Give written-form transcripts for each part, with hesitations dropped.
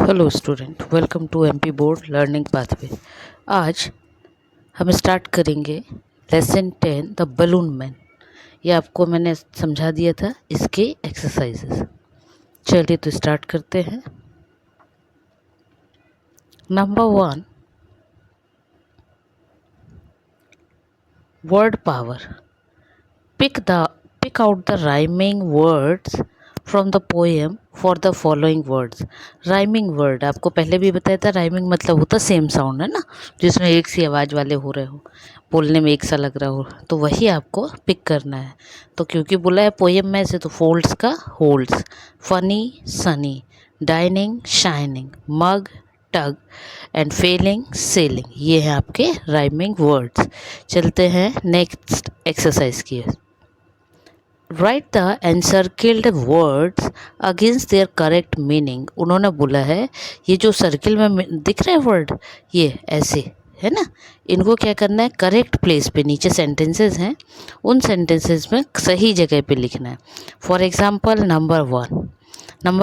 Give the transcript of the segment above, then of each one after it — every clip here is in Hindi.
Hello student, welcome to MP board learning pathway. आज हम स्टार्ट करेंगे लेसन 10 द बलून मैन। ये आपको मैंने समझा दिया था, इसके एक्सरसाइजेस। चलिए तो स्टार्ट करते हैं। Number 1, word power. Pick out the rhyming words from the poem for the following words. Rhyming word आपको पहले भी बताया था। राइमिंग मतलब होता सेम साउंड, है ना, जिसमें एक सी आवाज़ वाले हो रहे हो, बोलने में एक सा लग रहा हो, तो वही आपको पिक करना है। तो क्योंकि बोला है पोएम में से, तो फोल्ड्स का holds, funny sunny, dining shining, mug tug and failing sailing, ये हैं आपके राइमिंग वर्ड्स। चलते हैं नेक्स्ट एक्सरसाइज की। Write the encircled words against their correct meaning. उन्होंने बोला है ये जो सर्किल में दिख रहे हैं वर्ड, ये ऐसे है ना, इनको क्या करना है, करेक्ट प्लेस पे, नीचे सेंटेंसेस हैं, उन सेंटेंसेस में सही जगह पे लिखना है। फॉर एग्जाम्पल नंबर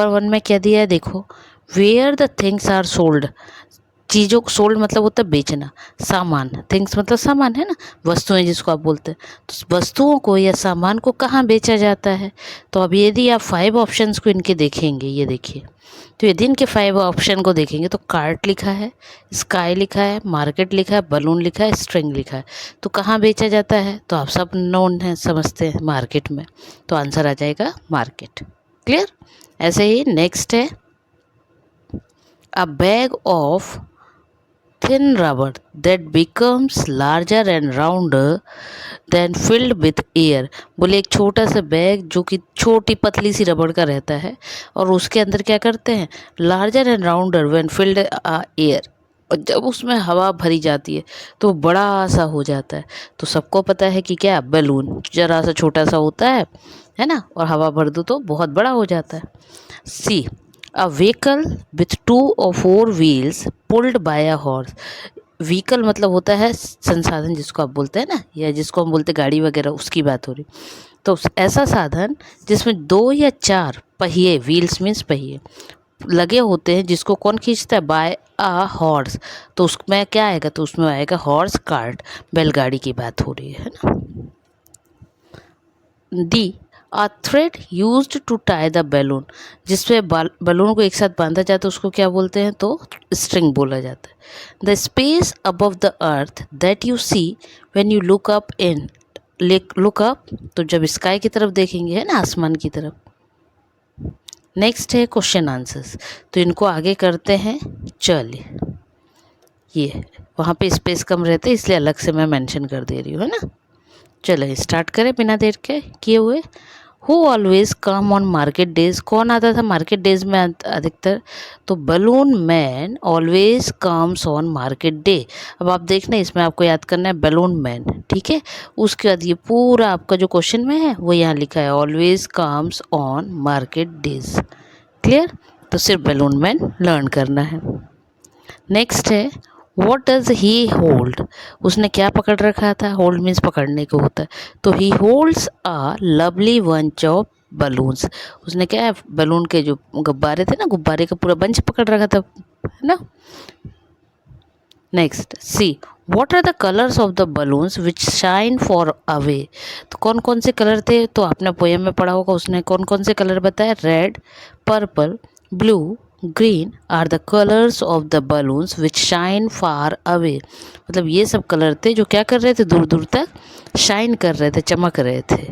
वन में क्या दिया है देखो, where the things are sold. चीज़ों को सोल्ड मतलब होता है बेचना, सामान, थिंग्स मतलब सामान है ना, वस्तुएं जिसको आप बोलते हैं। तो वस्तुओं को या सामान को कहाँ बेचा जाता है। तो अब यदि आप 5 ऑप्शंस को इनके देखेंगे, ये देखिए, तो यदि इनके 5 ऑप्शन को देखेंगे तो कार्ट लिखा है, स्काई लिखा है, मार्केट लिखा है, बलून लिखा है, स्ट्रिंग लिखा है। तो कहाँ बेचा जाता है, तो आप सब नोन है, समझते हैं, मार्केट में। तो आंसर आ जाएगा मार्केट। क्लियर। ऐसे ही नेक्स्ट है, अ bag of thin rubber that becomes larger and rounder than filled with air। बोले एक छोटा सा बैग जो कि छोटी पतली सी रबड़ का रहता है, और उसके अंदर क्या करते हैं, larger and rounder when field air, और जब उसमें हवा भरी जाती है तो बड़ा सा हो जाता है। तो सबको पता है कि क्या, बैलून जरा सा छोटा सा होता है ना, और हवा भर दो तो बहुत बड़ा हो जाता है। See, a vehicle with 2 or 4 wheels pulled by a horse. Vehicle मतलब होता है संसाधन, जिसको आप बोलते हैं ना, या जिसको हम बोलते हैं गाड़ी वगैरह, उसकी बात हो रही। तो ऐसा साधन जिसमें 2 या 4 पहिए, व्हील्स मीन्स पहिए, लगे होते हैं, जिसको कौन खींचता है, बाय अ हॉर्स। तो उसमें क्या आएगा, तो उसमें आएगा हॉर्स कार्ट, बैलगाड़ी की बात हो रही है ना। D, a thread used to tie the balloon. जिसपे बैलून को एक साथ बांधा जाता है उसको क्या बोलते हैं, तो स्ट्रिंग बोला जाता है। The space above the earth that you see when you look up look up, तो जब स्काई की तरफ देखेंगे, है ना, आसमान की तरफ। नेक्स्ट है क्वेश्चन आंसर्स। तो इनको आगे करते हैं। चलिए, ये वहाँ पे स्पेस कम रहते इसलिए अलग से मैं मेंशन कर दे रही हूँ, है ना। चलो स्टार्ट करें बिना देर के किए हुए। Who always come on market days. कौन आता था मार्केट डेज में अधिकतर, तो balloon man always comes on market day. अब आप देखना, इसमें आपको याद करना है बलून मैन, ठीक है। उसके बाद ये पूरा आपका जो क्वेश्चन में है वो यहाँ लिखा है, always comes on market days. Clear. तो सिर्फ बलून मैन लर्न करना है। नेक्स्ट है, वॉट डज ही होल्ड। उसने क्या पकड़ रखा था, होल्ड मीन्स पकड़ने को होता है। तो ही holds a lovely bunch of balloons. उसने क्या है, बलून के जो गुब्बारे थे ना, गुब्बारे का पूरा बंच पकड़ रखा था, है ना। Next C, what are the colours of the balloons which shine far away. तो कौन कौन से कलर थे, तो आपने पोएम में पढ़ा होगा, उसने कौन कौन से कलर बताया, red, purple, blue, green are the colours of the balloons which shine far away. मतलब ये सब कलर थे जो क्या कर रहे थे, दूर दूर तक शाइन कर रहे थे, चमक रहे थे।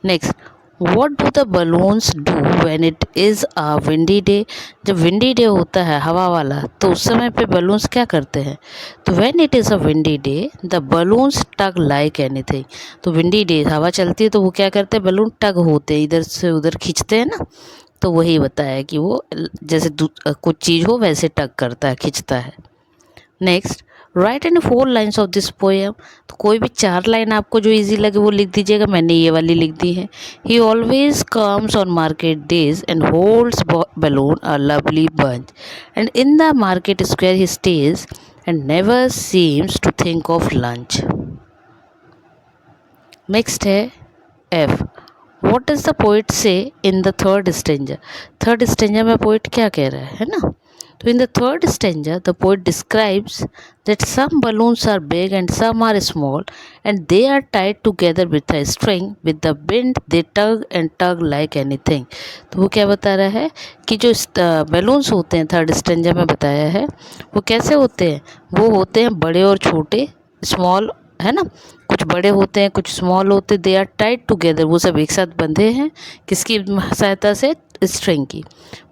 Next, what do the balloons do when it is a windy day. जब विंडी डे होता है, हवा वाला, तो उस समय पे बलून्स क्या करते हैं, तो when it is a windy day the balloons tug like anything. तो विंडी डे, हवा चलती है, तो वो क्या करते हैं, बलून टग होते हैं, इधर से उधर खींचते हैं ना। तो वही बताया कि वो जैसे कुछ चीज़ हो वैसे टग करता है, खींचता है। Next, right and 4 lines of this poem. तो कोई भी 4 लाइन आपको जो इजी लगे वो लिख दीजिएगा, मैंने ये वाली लिख दी है। He always comes on market days and holds balloon a lovely bunch and in the market square he stage and never seems to think of lunch. Next है F, what is the poet say in the third stanza? Third stanza में पोइट क्या कह रहा है ना? तो in the third stanza the poet describes that some balloons are big and some are small and they are tied together with a string. With the wind they tug and tug like anything. तो वो क्या बता रहा है कि जो बैलून्स होते हैं थर्ड स्टेंजा में बताया है वो कैसे होते हैं? वो होते हैं बड़े और छोटे, स्मॉल, है ना? कुछ बड़े होते हैं, कुछ स्मॉल होते हैं। दे आर टाइड टुगेदर, वो सब एक साथ बंधे हैं किसकी सहायता से? स्ट्रिंग की।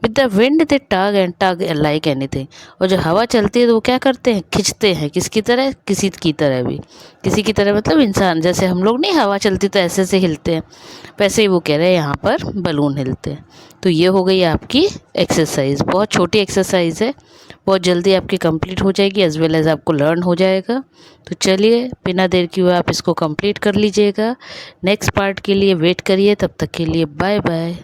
With the wind they tug and tug like anything, और जो हवा चलती है तो वो क्या करते हैं? खींचते हैं। किसकी तरह? किसी की तरह भी। किसी की तरह मतलब इंसान, जैसे हम लोग नहीं हवा चलती तो ऐसे ऐसे हिलते हैं, वैसे ही वो कह रहे हैं यहाँ पर बलून हिलते हैं। तो ये हो गई आपकी एक्सरसाइज, बहुत छोटी एक्सरसाइज है, बहुत जल्दी आपकी कंप्लीट हो जाएगी, एज वेल एज आपको लर्न हो जाएगा। तो चलिए बिना देर किए आप इसको कंप्लीट कर लीजिएगा। नेक्स्ट पार्ट के लिए वेट करिए, तब तक के लिए बाय बाय।